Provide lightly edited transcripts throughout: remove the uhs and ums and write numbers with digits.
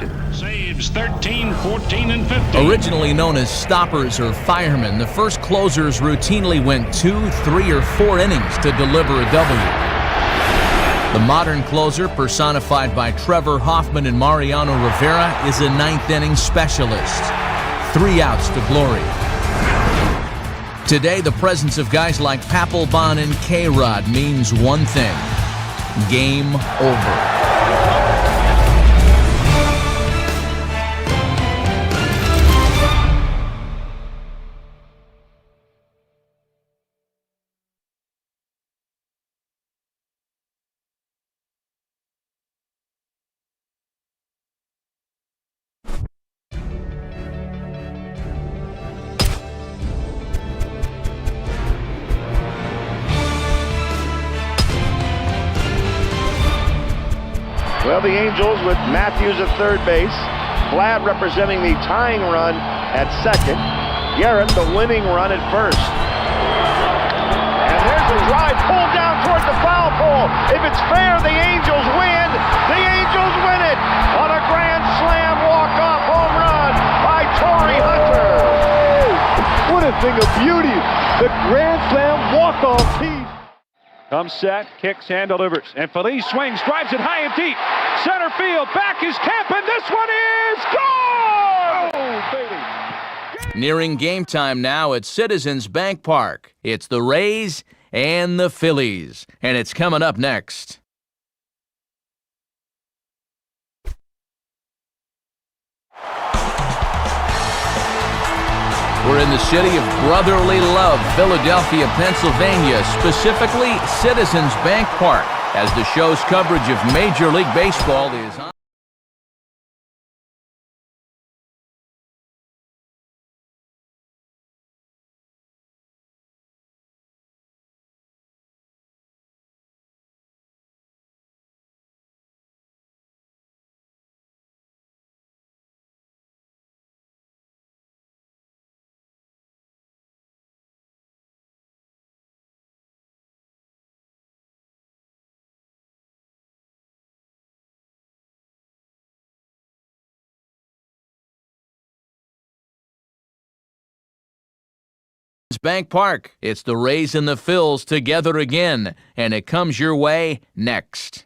arbitration. Saves 13, 14, and 15. Originally known as stoppers or firemen, the first closers routinely went 2, 3, or 4 innings to deliver a W. The modern closer, personified by Trevor Hoffman and Mariano Rivera, is a 9th inning specialist. 3 outs to glory. Today, the presence of guys like Papelbon and K-Rod means one thing: game over. Well, the Angels with Matthews at third base, Vlad representing the tying run at second, Garrett the winning run at first. And there's a drive pulled down toward the foul pole. If it's fair, the Angels win. The Angels win it on a grand slam walk-off home run by Torrey Hunter. What a thing of beauty. The grand slam walk-off piece. Comes set, kicks and delivers. And Feliz swings, drives it high and deep. Center field, back is Kemp, and this one is gone! Oh, baby. Nearing game time now at Citizens Bank Park. It's the Rays and the Phillies, and it's coming up next. We're in the city of brotherly love, Philadelphia, Pennsylvania, specifically Citizens Bank Park, as the show's coverage of Major League Baseball is on. Bank Park. It's the Rays and the Phils together again, and it comes your way next.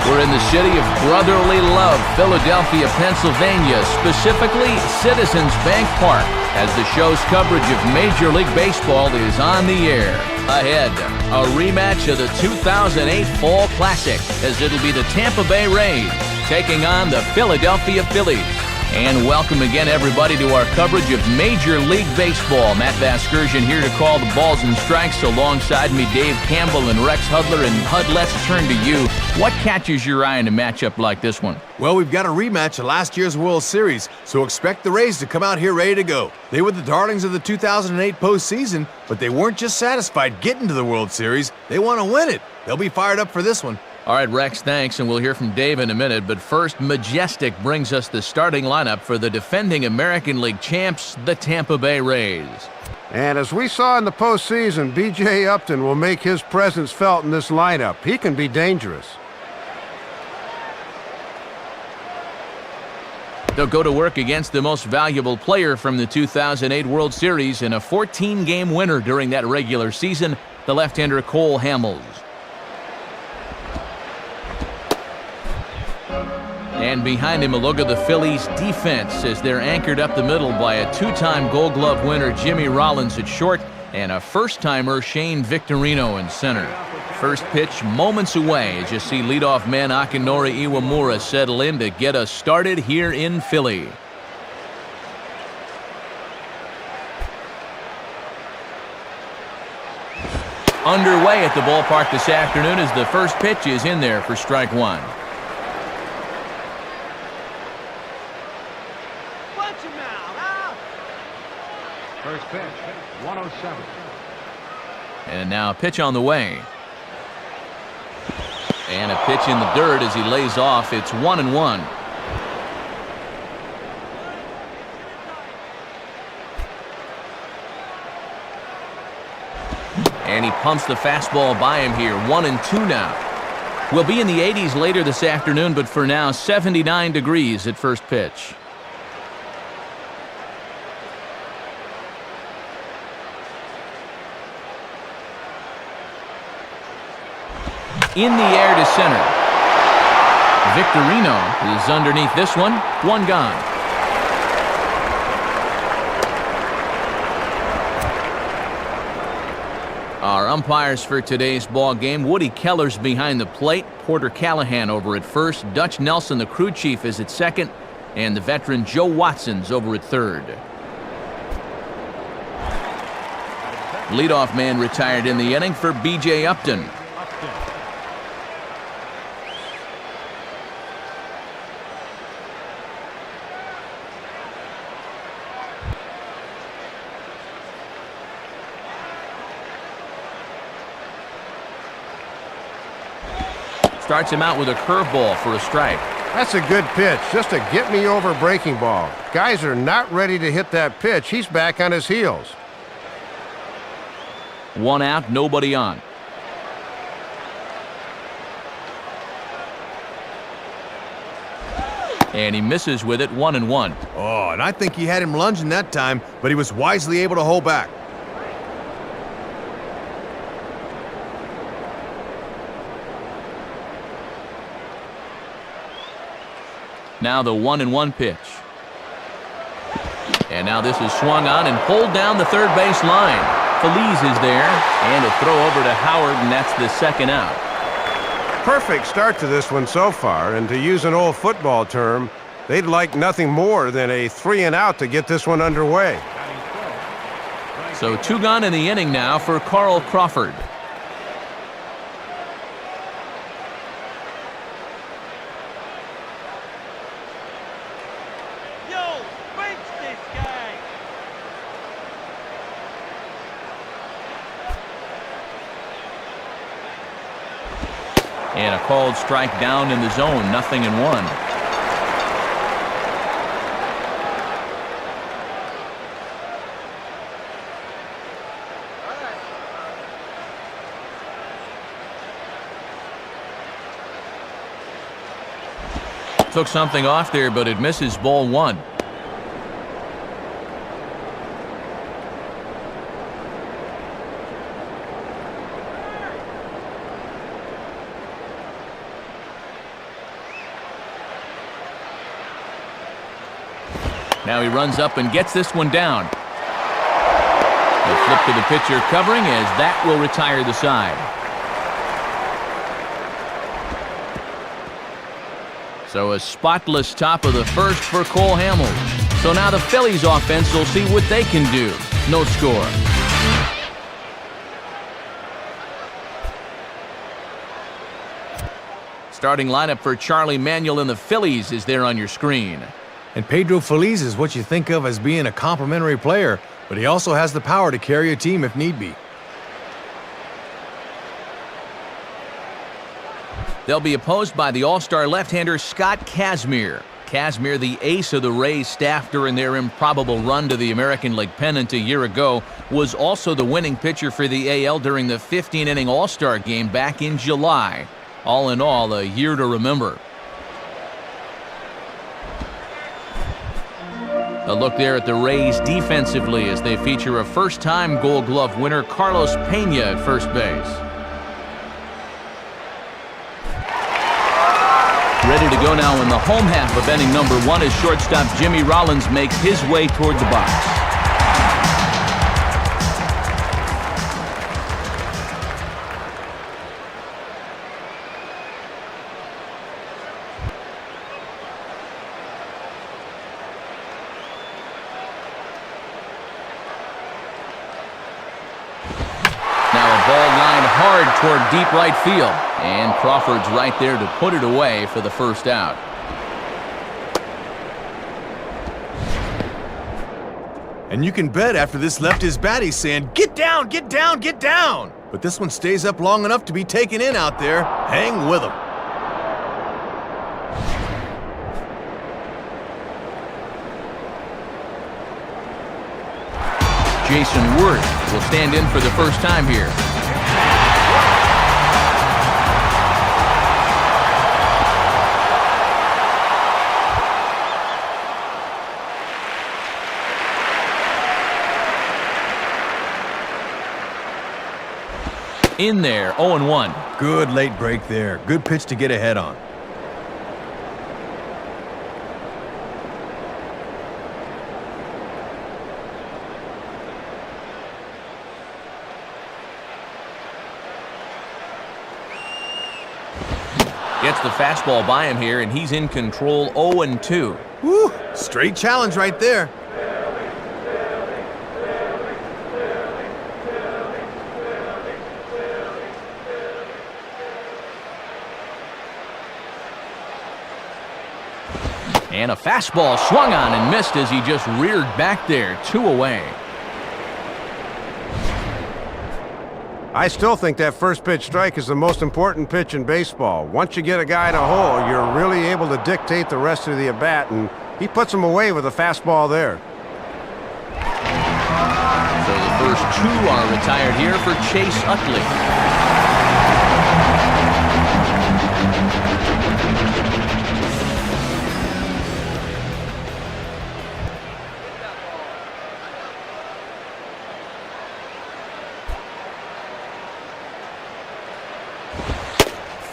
We're in the city of brotherly love, Philadelphia, Pennsylvania, specifically Citizens Bank Park, as the show's coverage of Major League Baseball is on the air. Ahead, a rematch of the 2008 Fall Classic, as it'll be the Tampa Bay Rays taking on the Philadelphia Phillies. And welcome again, everybody, to our coverage of Major League Baseball. Matt Vasgersian here to call the balls and strikes. Alongside me, Dave Campbell and Rex Hudler. And Hud, let's turn to you. What catches your eye in a matchup like this one? Well, we've got a rematch of last year's World Series, so expect the Rays to come out here ready to go. They were the darlings of the 2008 postseason, but they weren't just satisfied getting to the World Series. They want to win it. They'll be fired up for this one. All right, Rex, thanks, and we'll hear from Dave in a minute. But first, Majestic brings us the starting lineup for the defending American League champs, the Tampa Bay Rays. And as we saw in the postseason, B.J. Upton will make his presence felt in this lineup. He can be dangerous. They'll go to work against the most valuable player from the 2008 World Series and a 14-game winner during that regular season, the left-hander Cole Hamels. And behind him, a look at the Phillies' defense as they're anchored up the middle by a 2-time Gold Glove winner Jimmy Rollins at short and a first-timer Shane Victorino in center. First pitch moments away as you see leadoff man Akinori Iwamura settle in to get us started here in Philly. Underway at the ballpark this afternoon as the first pitch is in there for strike one. First pitch, 107. And now a pitch on the way. And a pitch in the dirt as he lays off. It's 1-1. And he pumps the fastball by him here. 1-2 now. We'll be in the 80s later this afternoon, but for now, 79 degrees at first pitch. In the air to center. Victorino is underneath this one. One gone. Our umpires for today's ball game: Woody Keller's behind the plate, Porter Callahan over at first, Dutch Nelson, the crew chief, is at second, and the veteran Joe Watson's over at third. Leadoff man retired in the inning for B.J. Upton. Starts him out with a curveball for a strike. That's a good pitch, just a get-me-over breaking ball. Guys are not ready to hit that pitch. He's back on his heels. One out, nobody on. And he misses with it, 1-1. Oh, and I think he had him lunging that time, but he was wisely able to hold back. Now the 1-1 pitch. And now this is swung on and pulled down the third base line. Feliz is there, and a throw over to Howard, and that's the second out. Perfect start to this one so far, and to use an old football term, they'd like nothing more than a 3-and-out to get this one underway. So 2 gone in the inning now for Carl Crawford. And a called strike down in the zone, 0-1. Took something off there, but it misses, ball 1. Now he runs up and gets this one down. The flip to the pitcher covering, as that will retire the side. So a spotless top of the first for Cole Hamels. So now the Phillies offense will see what they can do. No score. Starting lineup for Charlie Manuel and the Phillies is there on your screen. And Pedro Feliz is what you think of as being a complimentary player, but he also has the power to carry a team if need be. They'll be opposed by the all-star left-hander Scott Kazmir. Kazmir, the ace of the Rays staff during their improbable run to the American League pennant a year ago, was also the winning pitcher for the AL during the 15-inning all-star game back in July. All in all, a year to remember. A look there at the Rays defensively as they feature a first-time Gold Glove winner, Carlos Pena, at first base. Ready to go now in the home half of inning number 1 as shortstop Jimmy Rollins makes his way toward the box. Toward deep right field, and Crawford's right there to put it away for the first out. And you can bet after this left his bat, he's saying, "Get down, get down, get down!" But this one stays up long enough to be taken in out there. Hang with him. Jason Worth will stand in for the first time here. In there, 0-1. Good late break there. Good pitch to get ahead on. Gets the fastball by him here, and he's in control, 0-2. Woo! Straight challenge right there. And a fastball swung on and missed as he just reared back there, 2 away. I still think that first pitch strike is the most important pitch in baseball. Once you get a guy in a hole, you're really able to dictate the rest of the at-bat, and he puts him away with a fastball there. So the first 2 are retired here for Chase Utley.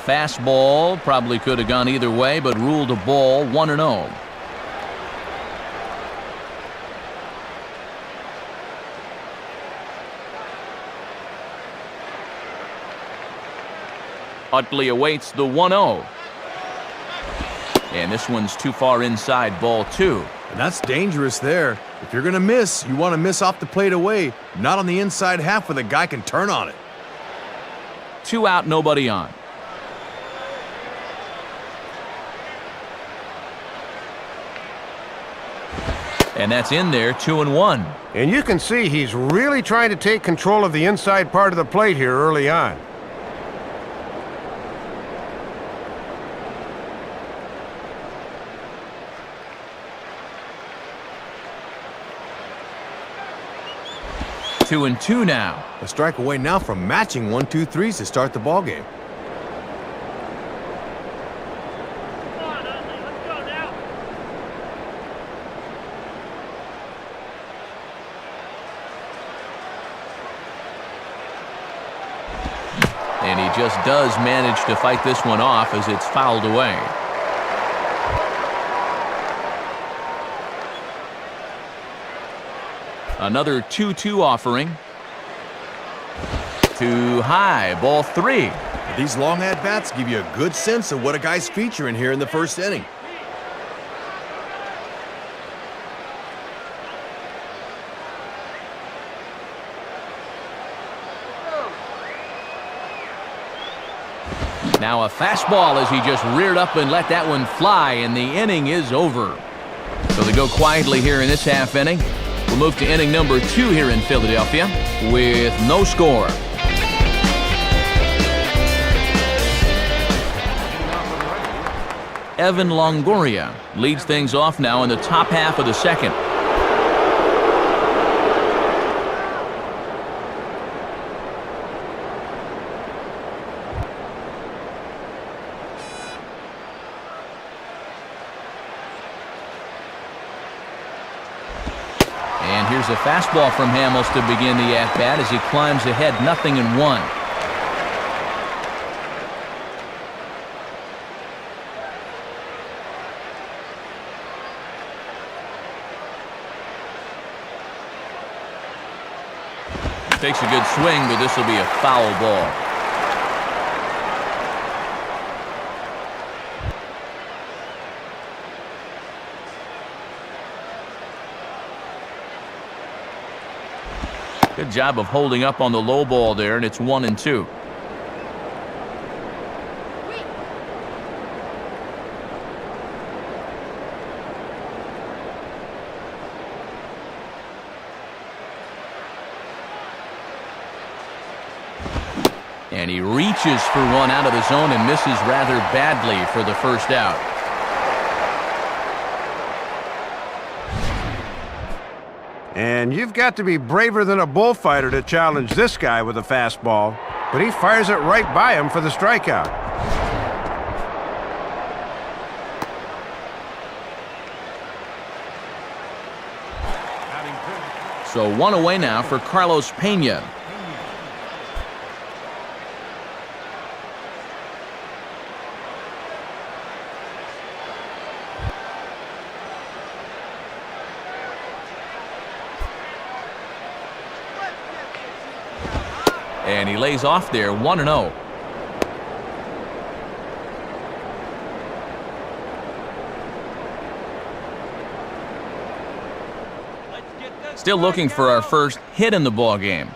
Fastball probably could have gone either way, but ruled a ball, 1-0. Utley awaits the 1-0. And this one's too far inside, ball 2. And that's dangerous there. If you're going to miss, you want to miss off the plate away, not on the inside half where the guy can turn on it. 2 out, nobody on. And that's in there, 2-1. And you can see he's really trying to take control of the inside part of the plate here early on. Two and two now. A strike away now from matching 1-2-3s to start the ball game. And he just does manage to fight this one off as it's fouled away. Another 2-2 offering. Too high, ball 3. These long at-bats give you a good sense of what a guy's featuring here in the first inning. Now a fastball as he just reared up and let that one fly, and the inning is over. So they go quietly here in this half inning. We'll move to inning number 2 here in Philadelphia with no score. Evan Longoria leads things off now in the top half of the second. And here's a fastball from Hamels to begin the at-bat as he climbs ahead 0-1. Takes a good swing, but this will be a foul ball. Good job of holding up on the low ball there, and it's 1-2. And he reaches for one out of the zone and misses rather badly for the first out. And you've got to be braver than a bullfighter to challenge this guy with a fastball, but he fires it right by him for the strikeout. So one away now for Carlos Pena. And he lays off there, 1-0. Still looking for our first hit in the ball game.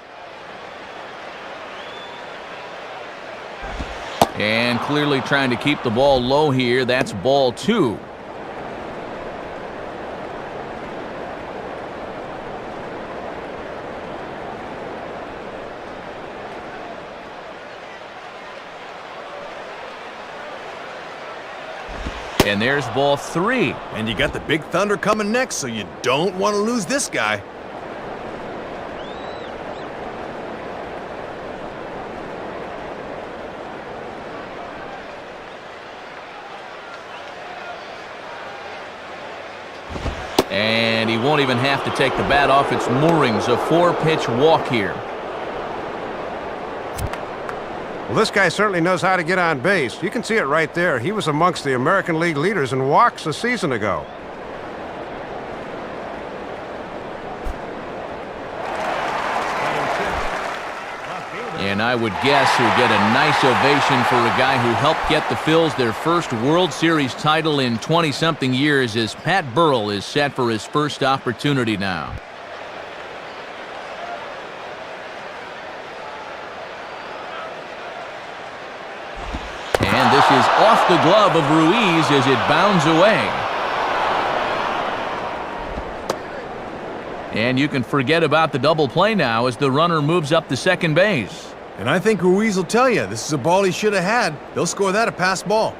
And clearly trying to keep the ball low here. That's ball 2. And there's ball 3. And you got the big thunder coming next, so you don't want to lose this guy. And he won't even have to take the bat off its moorings. A 4-pitch walk here. Well, this guy certainly knows how to get on base. You can see it right there. He was amongst the American League leaders in walks a season ago. And I would guess he'll get a nice ovation for a guy who helped get the Phils their first World Series title in 20-something years, as Pat Burrell is set for his first opportunity now. And this is off the glove of Ruiz as it bounds away. And you can forget about the double play now as the runner moves up to second base. And I think Ruiz will tell you, this is a ball he should have had. They'll score that a pass ball.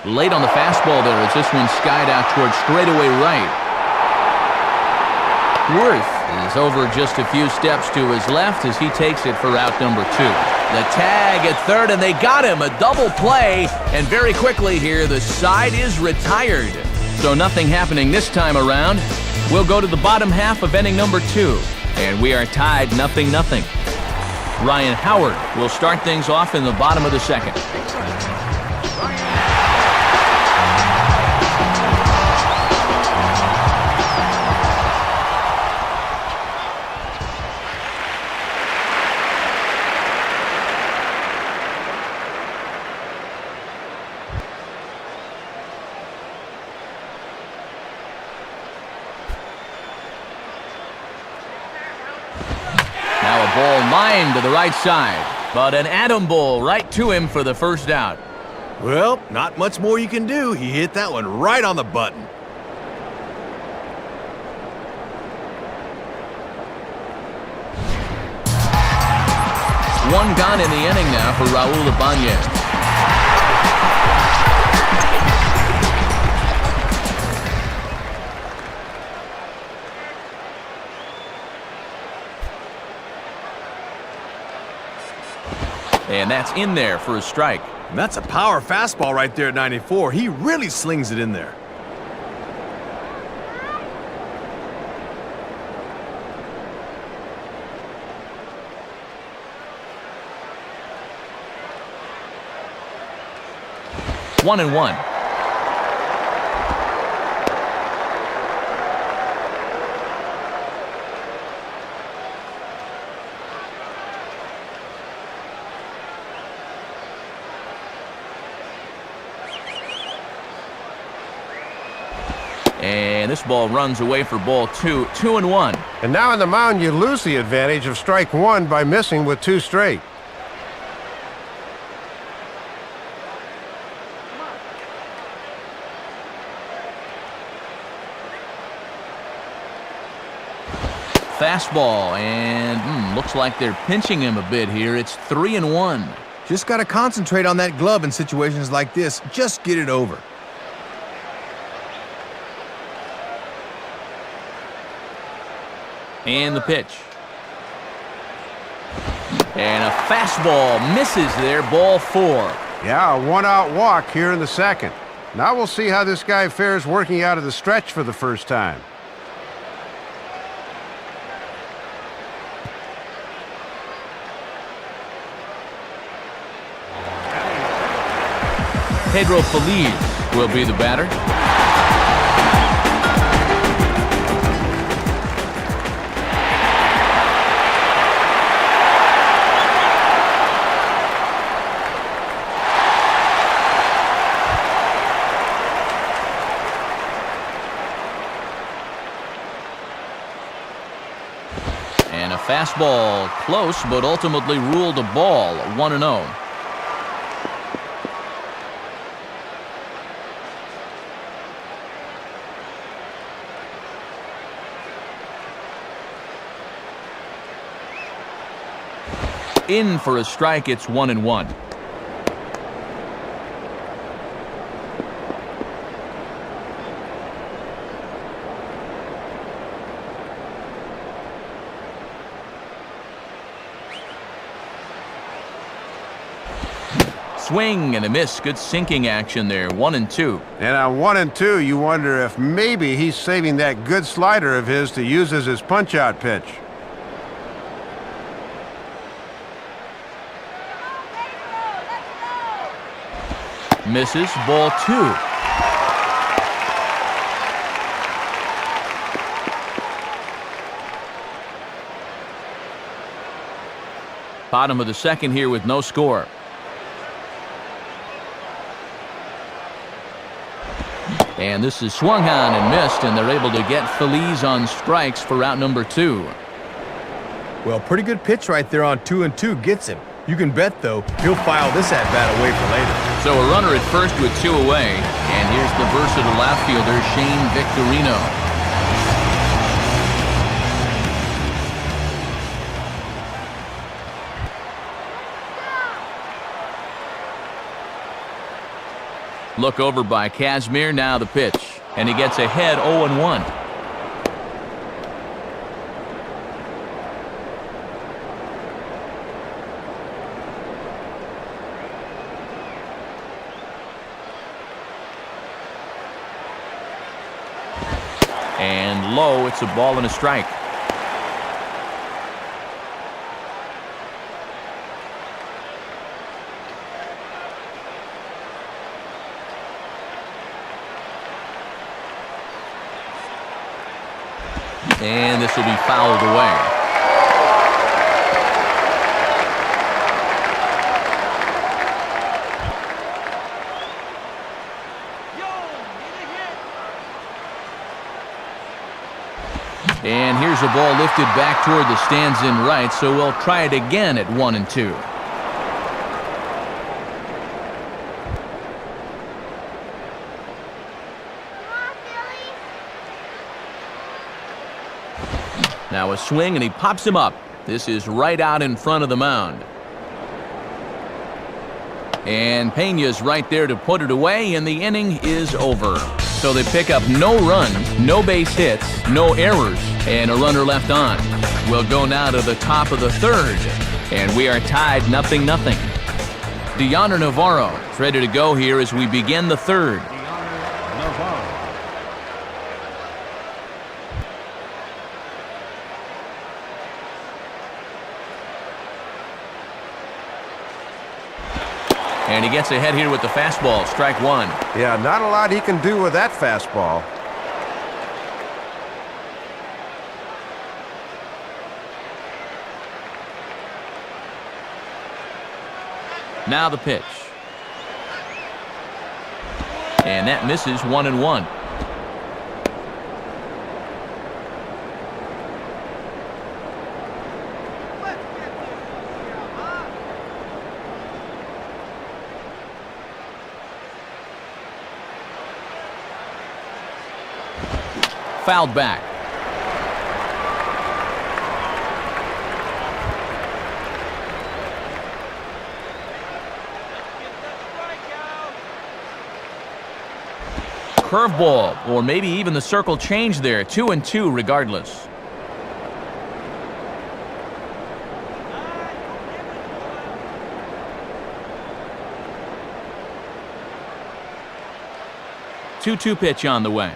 Late on the fastball there as this one skied out towards straightaway right. Worth is over just a few steps to his left as he takes it for out number 2. The tag at third, and they got him. A double play, and very quickly here, the side is retired. So nothing happening this time around. We'll go to the bottom half of inning number 2, and we are tied 0-0. Ryan Howard will start things off in the bottom of the second. Ball lined to the right side, but an atom ball right to him for the first out. Well, not much more you can do. He hit that one right on the button. One gone in the inning now for Raul Ibanez. And that's in there for a strike. And that's a power fastball right there at 94. He really slings it in there. One and one. And this ball runs away for ball 2, 2-1. And now on the mound, you lose the advantage of strike 1 by missing with 2 straight. Fastball, and looks like they're pinching him a bit here. It's 3-1. Just got to concentrate on that glove in situations like this. Just get it over. And the pitch. And a fastball misses there, ball 4. Yeah, a 1-out walk here in the second. Now we'll see how this guy fares working out of the stretch for the first time. Pedro Feliz will be the batter. And a fastball close, but ultimately ruled a ball, 1-0. In for a strike, it's 1-1. Swing and a miss. Good sinking action there. 1-2. And on 1-2, you wonder if maybe he's saving that good slider of his to use as his punch-out pitch. Misses. Ball 2. Bottom of the second here with no score. And this is swung on and missed, and they're able to get Feliz on strikes for out number 2. Well, pretty good pitch right there on 2-2 gets him. You can bet, though, he'll file this at-bat away for later. So a runner at first with 2 away, and here's the versatile outfielder, Shane Victorino. Look over by Kazmir, now the pitch, and he gets ahead 0-1. And low, it's a ball and a strike. And this will be fouled away. And here's a ball lifted back toward the stands in right, so we'll try it again at 1-2. Now a swing, and he pops him up. This is right out in front of the mound. And Pena's right there to put it away, and the inning is over. So they pick up no runs, no base hits, no errors, and a runner left on. We'll go now to the top of the third, and we are tied 0-0. Deoner Navarro is ready to go here as we begin the third. And he gets ahead here with the fastball, strike 1. Yeah, not a lot he can do with that fastball. Now the pitch. And that misses, 1-1. Fouled back. Curveball, or maybe even the circle change there. 2-2 regardless. Two pitch on the way.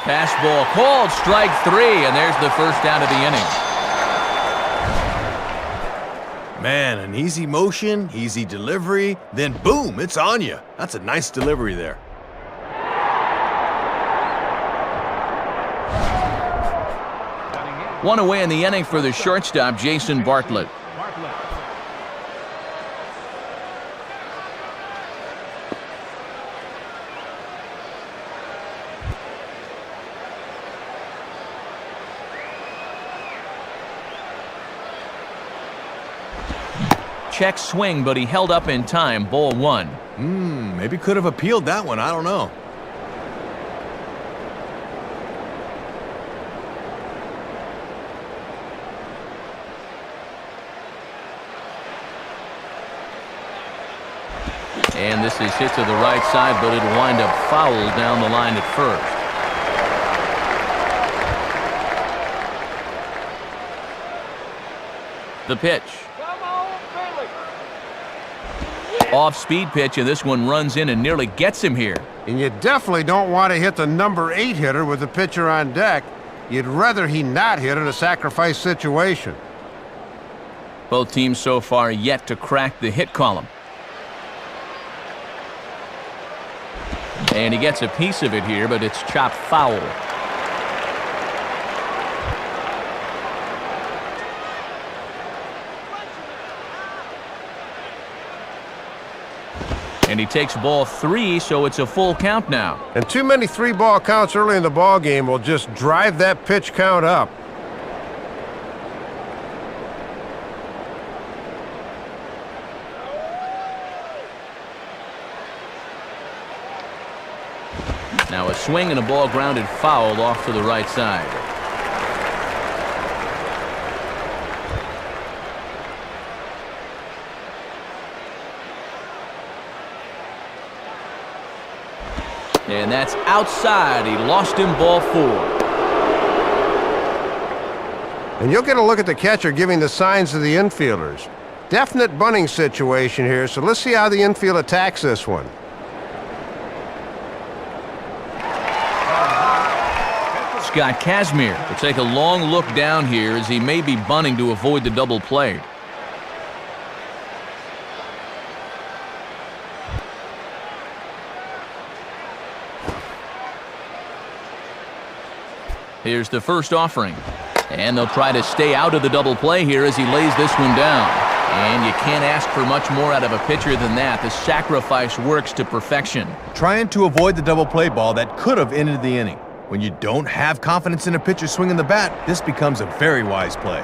Fastball called, strike 3, and there's the first out of the inning. Man, an easy motion, easy delivery, then boom, it's on you. That's a nice delivery there. One away in the inning for the shortstop, Jason Bartlett. Check swing, but he held up in time. Ball 1. Maybe could have appealed that one. I don't know. And this is hit to the right side, but it'll wind up foul down the line at first. The pitch. Off-speed pitch, and this one runs in and nearly gets him here. And you definitely don't want to hit the number 8 hitter with the pitcher on deck. You'd rather he not hit in a sacrifice situation. Both teams so far yet to crack the hit column. And he gets a piece of it here, but it's chopped foul. And he takes ball 3, so it's a full count now. And too many 3-ball counts early in the ball game will just drive that pitch count up. Now a swing and a ball grounded foul off to the right side. And that's outside. He lost him, ball 4. And you'll get a look at the catcher giving the signs to the infielders. Definite bunting situation here, so let's see how the infield attacks this one. Scott Kazmir will take a long look down here as he may be bunting to avoid the double play. Here's the first offering. And they'll try to stay out of the double play here as he lays this one down. And you can't ask for much more out of a pitcher than that. The sacrifice works to perfection. Trying to avoid the double play ball that could have ended the inning. When you don't have confidence in a pitcher swinging the bat, this becomes a very wise play.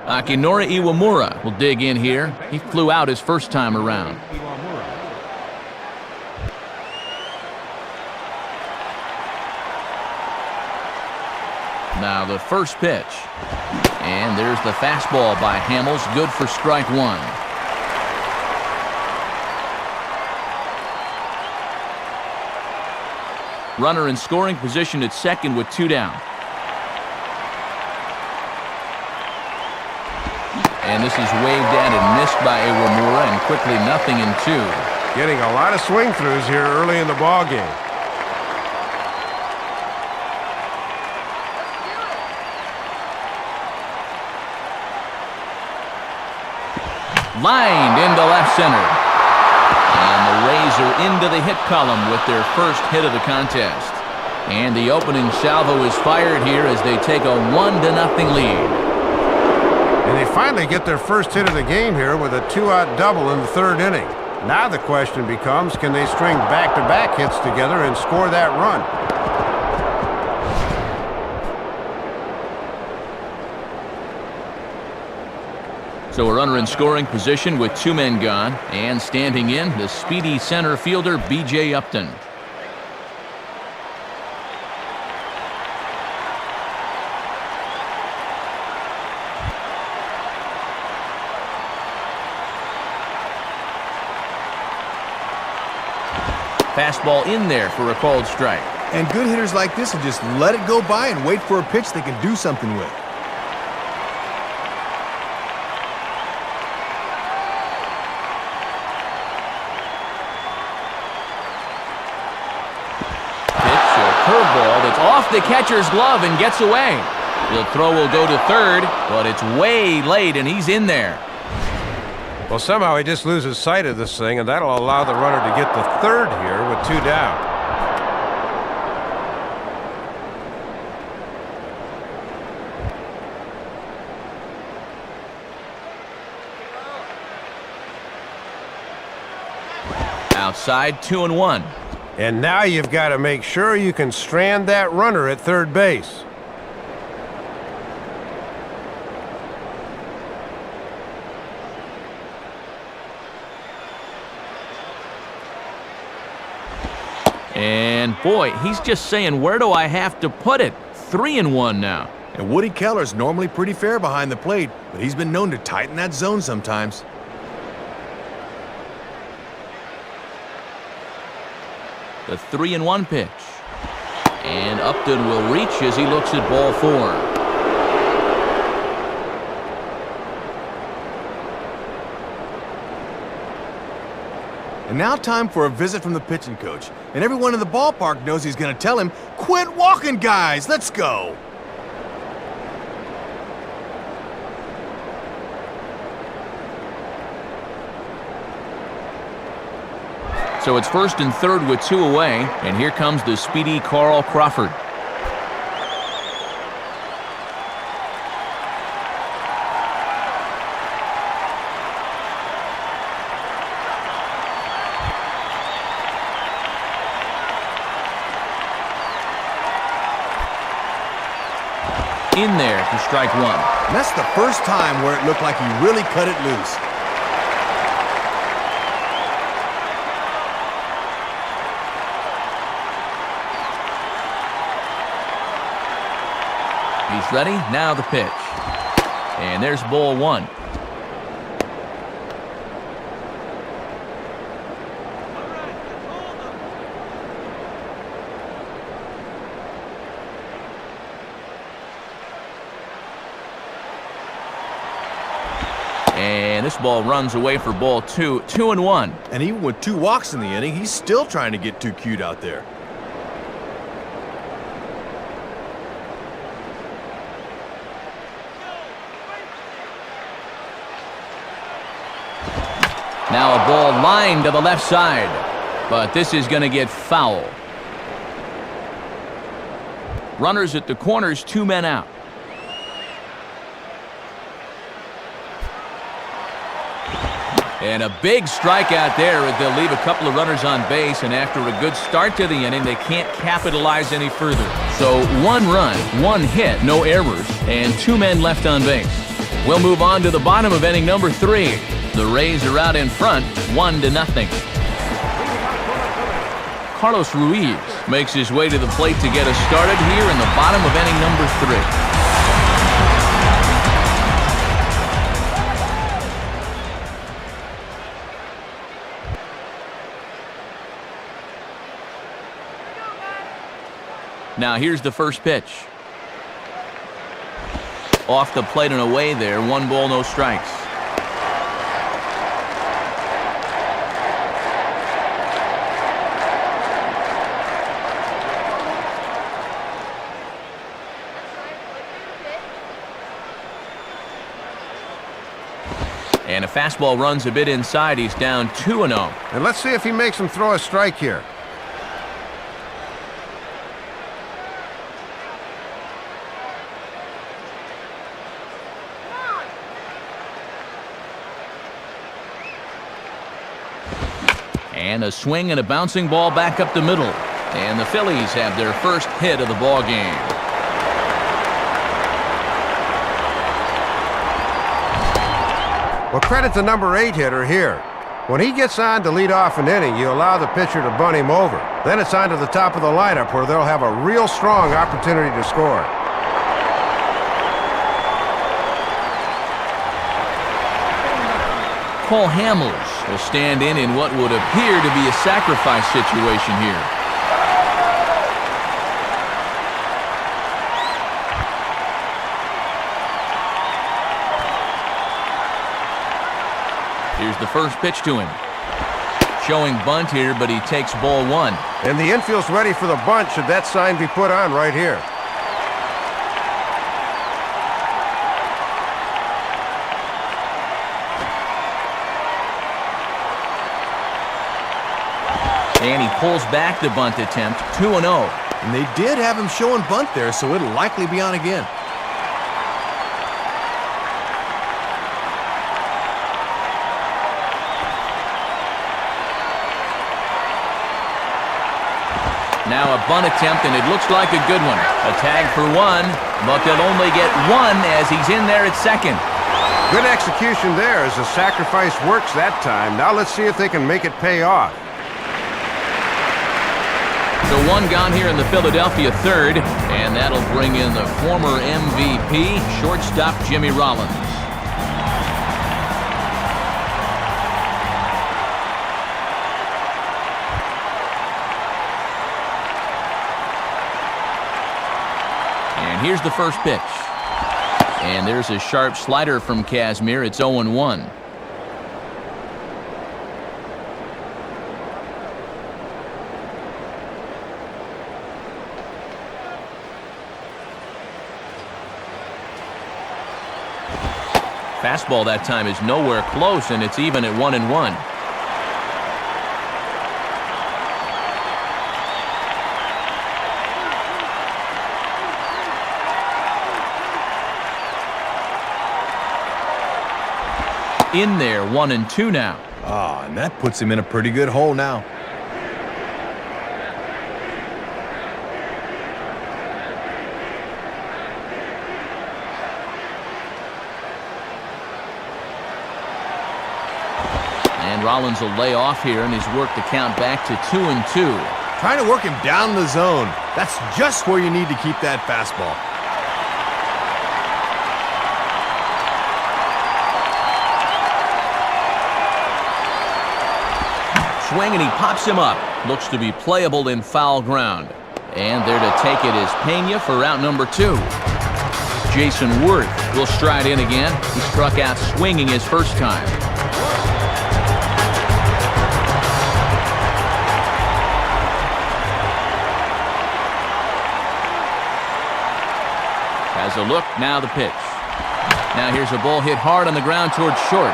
Akinori Iwamura will dig in here. He flew out his first time around. Now the first pitch. And there's the fastball by Hamels, good for strike 1. Runner in scoring position at second with 2 down. And this is waved at and missed by Iwamura, and quickly 0-2. Getting a lot of swing throughs here early in the ball game. Lined into left center. And the Rays are into the hit column with their first hit of the contest. And the opening salvo is fired here as they take a 1-0 lead. And they finally get their first hit of the game here with a 2-out double in the 3rd inning. Now the question becomes, can they string back-to-back hits together and score that run? So a runner in scoring position with 2 men gone, and standing in, the speedy center fielder, B.J. Upton. Fastball in there for a called strike. And good hitters like this will just let it go by and wait for a pitch they can do something with. Curveball that's off the catcher's glove and gets away. The throw will go to third, but it's way late, and he's in there. Well, somehow he just loses sight of this thing, and that'll allow the runner to get to third here with 2 down. Outside, 2-1. And now you've got to make sure you can strand that runner at third base. And boy, he's just saying, where do I have to put it? 3-1 now. And Woody Keller's normally pretty fair behind the plate, but he's been known to tighten that zone sometimes. The 3-1 pitch. And Upton will reach as he looks at ball 4. And now time for a visit from the pitching coach. And everyone in the ballpark knows he's going to tell him, "Quit walking, guys, let's go." So it's first and third with 2 away, and here comes the speedy Carl Crawford. In there for strike 1. And that's the first time where it looked like he really cut it loose. He's ready, now the pitch. And there's ball 1. And this ball runs away for ball 2, 2-1. And even with 2 walks in the inning, he's still trying to get too cute out there. Now a ball lined to the left side, but this is going to get foul. Runners at the corners, 2 men out. And a big strikeout there as they'll leave a couple of runners on base, and after a good start to the inning, they can't capitalize any further. So 1 run, 1 hit, no errors, and 2 men left on base. We'll move on to the bottom of inning number 3. The Rays are out in front, 1-0. Carlos Ruiz makes his way to the plate to get us started here in the bottom of inning number 3. Now here's the first pitch. Off the plate and away there, 1 ball, no strikes. And a fastball runs a bit inside. He's down 2-0. And let's see if he makes him throw a strike here. And a swing and a bouncing ball back up the middle. And the Phillies have their first hit of the ball game. Well, credit to number 8 hitter here. When he gets on to lead off an inning, you allow the pitcher to bunt him over. Then it's on to the top of the lineup where they'll have a real strong opportunity to score. Cole Hamels will stand in what would appear to be a sacrifice situation here. Here's the first pitch to him. Showing bunt here, but he takes ball 1. And the infield's ready for the bunt should that sign be put on right here. And he pulls back the bunt attempt, 2-0. And they did have him showing bunt there, so it'll likely be on again. Now a bunt attempt, and it looks like a good one. A tag for one, but they'll only get one as he's in there at second. Good execution there as the sacrifice works that time. Now let's see if they can make it pay off. So one gone here in the Philadelphia third, and that'll bring in the former MVP, shortstop Jimmy Rollins. And here's the first pitch. And there's a sharp slider from Kazmir. It's 0-1. Fastball that time is nowhere close, and it's even at 1-1. In there, 1-2 now. Ah, and that puts him in a pretty good hole now. And Rollins will lay off here, and he's worked the count back to 2-2. Trying to work him down the zone. That's just where you need to keep that fastball. Swing, and he pops him up. Looks to be playable in foul ground. And there to take it is Pena for out number 2. Jason Worth will stride in again. He struck out swinging his first time. Has a look, now the pitch. Now here's a ball hit hard on the ground towards short.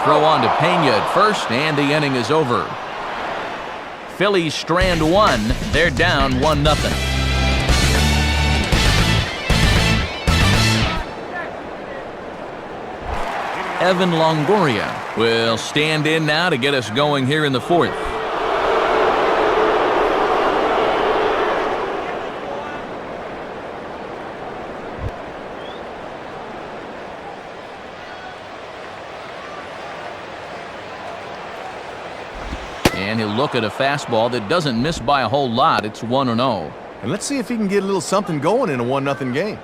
Throw on to Pena at first, and the inning is over. Phillies strand one. They're down 1-0. Evan Longoria will stand in now to get us going here in the fourth. And he'll look at a fastball that doesn't miss by a whole lot. It's 1-0. And let's see if he can get a little something going in a 1-0 game.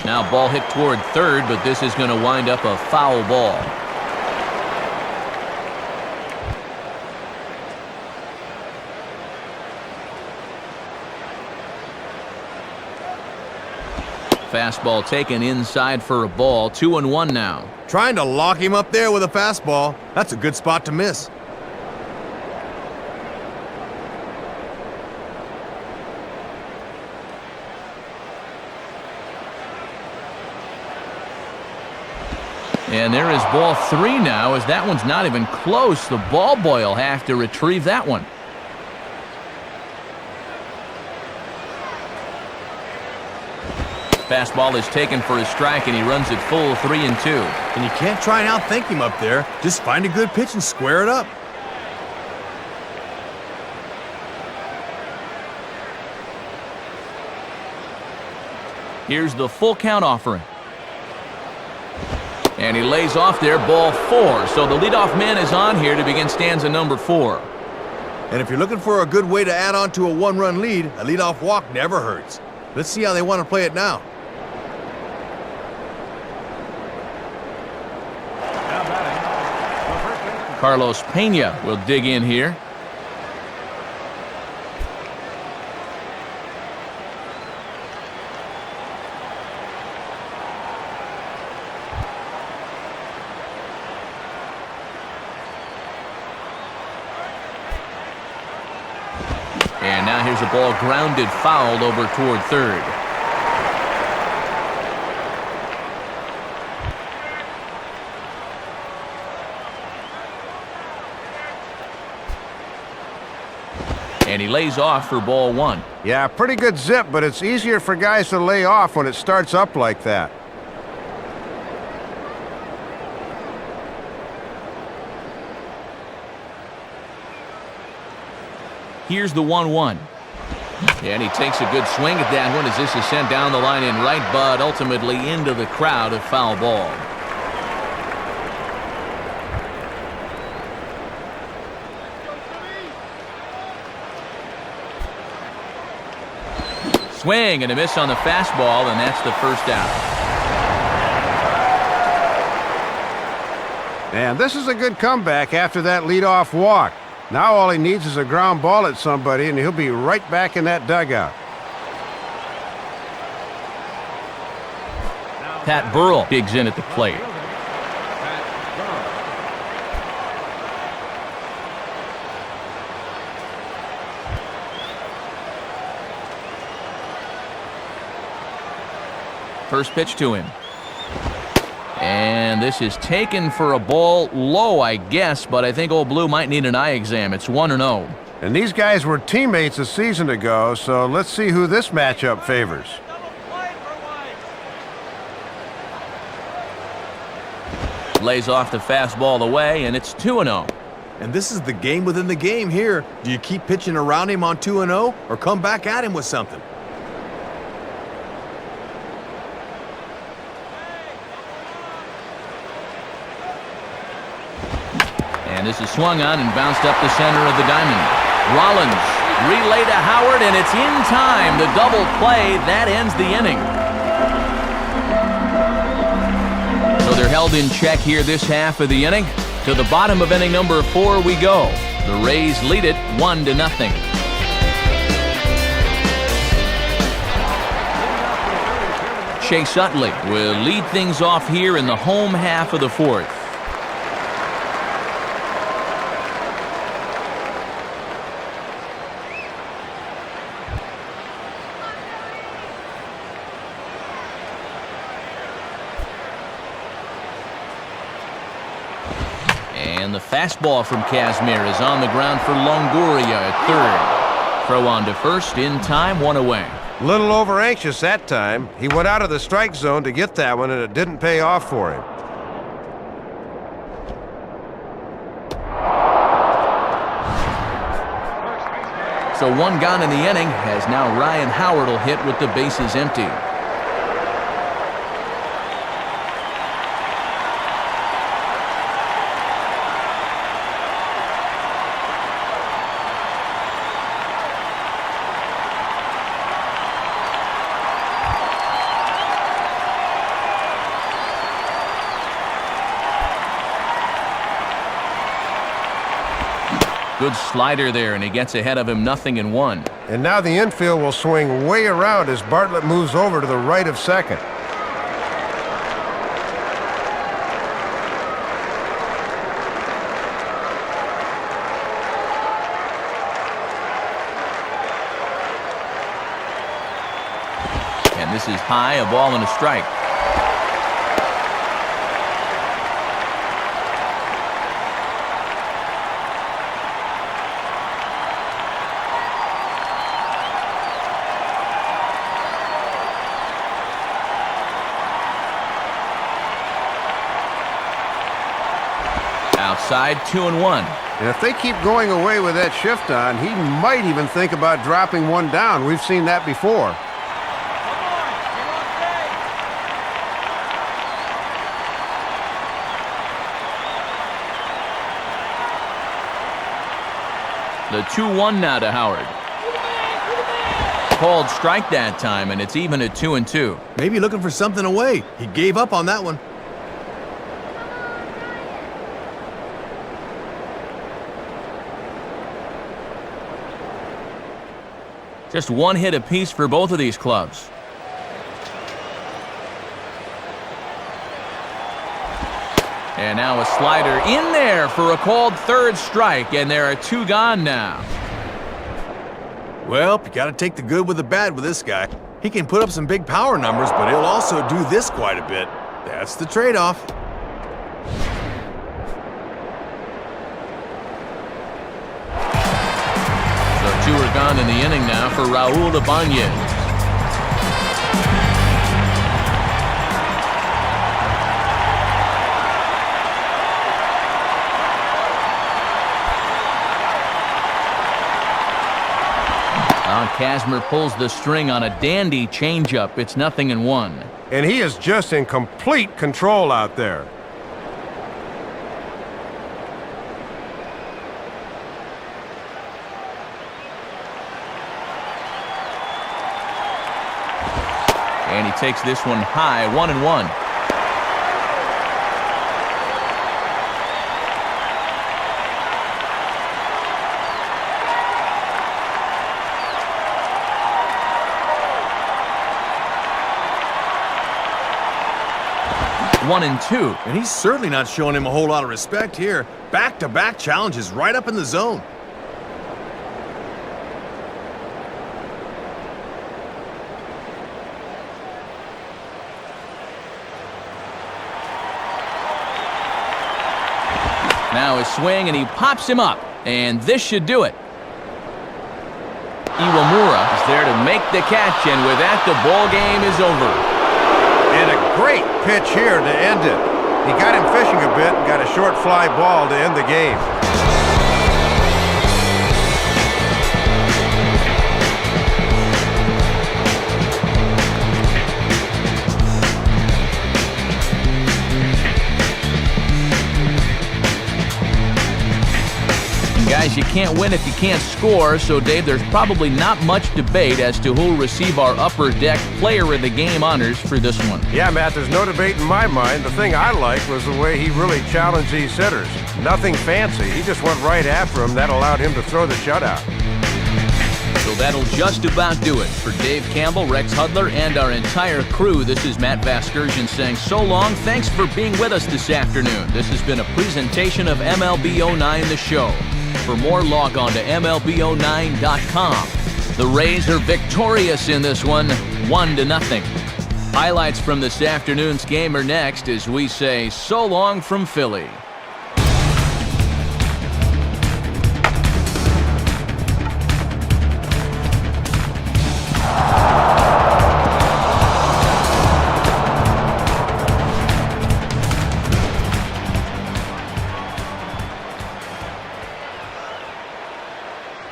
Now ball hit toward third, but this is going to wind up a foul ball. Fastball taken inside for a ball. 2-1 now. Trying to lock him up there with a fastball. That's a good spot to miss. And there is ball 3 now, as that one's not even close. The ball boy will have to retrieve that one. Fastball is taken for a strike, and he runs it full 3-2. And you can't try and outthink him up there. Just find a good pitch and square it up. Here's the full count offering. And he lays off there, ball 4. So the leadoff man is on here to begin stanza number 4. And if you're looking for a good way to add on to a 1-run lead, a leadoff walk never hurts. Let's see how they want to play it now. Carlos Pena will dig in here. And now here's a ball grounded fouled over toward third. And he lays off for ball one. Yeah, pretty good zip, but it's easier for guys to lay off when it starts up like that. Here's the 1-1. And he takes a good swing at that one as this is sent down the line in right, but ultimately into the crowd, a foul ball. Swing and a miss on the fastball, and that's the first out. And this is a good comeback after that leadoff walk. Now all he needs is a ground ball at somebody, and he'll be right back in that dugout. Pat Burrell digs in at the plate. First pitch to him. And this is taken for a ball low, I guess, but I think old Blue might need an eye exam. It's 1-0. And these guys were teammates a season ago, so let's see who this matchup favors. Lays off the fastball away, and it's 2-0. And this is the game within the game here. Do you keep pitching around him on 2-0 or come back at him with something? And this is swung on and bounced up the center of the diamond. Rollins relay to Howard, and it's in time. The double play, that ends the inning. So they're held in check here this half of the inning. To the bottom of inning number 4 we go. The Rays lead it 1-0. Chase Utley will lead things off here in the home half of the 4th. And the fastball from Kazmir is on the ground for Longoria at third. Throw on to first, in time, 1 away. Little over anxious that time. He went out of the strike zone to get that one, and it didn't pay off for him. So 1 gone in the inning, as now Ryan Howard will hit with the bases empty. Good slider there, and he gets ahead of him 0-1. And now the infield will swing way around as Bartlett moves over to the right of second. And this is high, a ball and a strike. Outside, 2-1. And if they keep going away with that shift on, he might even think about dropping one down. We've seen that before. The 2-1 now to Howard. Called strike that time, and it's even at 2-2. Maybe looking for something away. He gave up on that one. Just 1 hit apiece for both of these clubs. And now a slider in there for a called third strike, and there are 2 gone now. Well, you gotta take the good with the bad with this guy. He can put up some big power numbers, but he'll also do this quite a bit. That's the trade-off. So 2 are gone in the inning now for Raul Ibanez. Kazmir pulls the string on a dandy changeup. It's 0-1. And he is just in complete control out there. And he takes this one high, 1-1. One and two. And he's certainly not showing him a whole lot of respect here. Back-to-back challenges right up in the zone. Now his swing, and he pops him up. And this should do it. Iwamura is there to make the catch, and with that, the ball game is over. And a great pitch here to end it. He got him fishing a bit and got a short fly ball to end the game. Guys, you can't win if you can't score, so Dave, there's probably not much debate as to who'll receive our Upper Deck Player of the Game honors for this one. Yeah, Matt, there's no debate in my mind. The thing I liked was the way he really challenged these hitters. Nothing fancy. He just went right after him. That allowed him to throw the shutout. So that'll just about do it. For Dave Campbell, Rex Hudler, and our entire crew, this is Matt Vasgersian saying so long. Thanks for being with us this afternoon. This has been a presentation of MLB 09 The Show. For more, log on to MLB09.com. The Rays are victorious in this one, 1-0. Highlights from this afternoon's game are next as we say so long from Philly.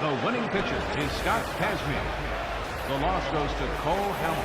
The winning pitcher is Scott Kazmir. The loss goes to Cole Hamilton.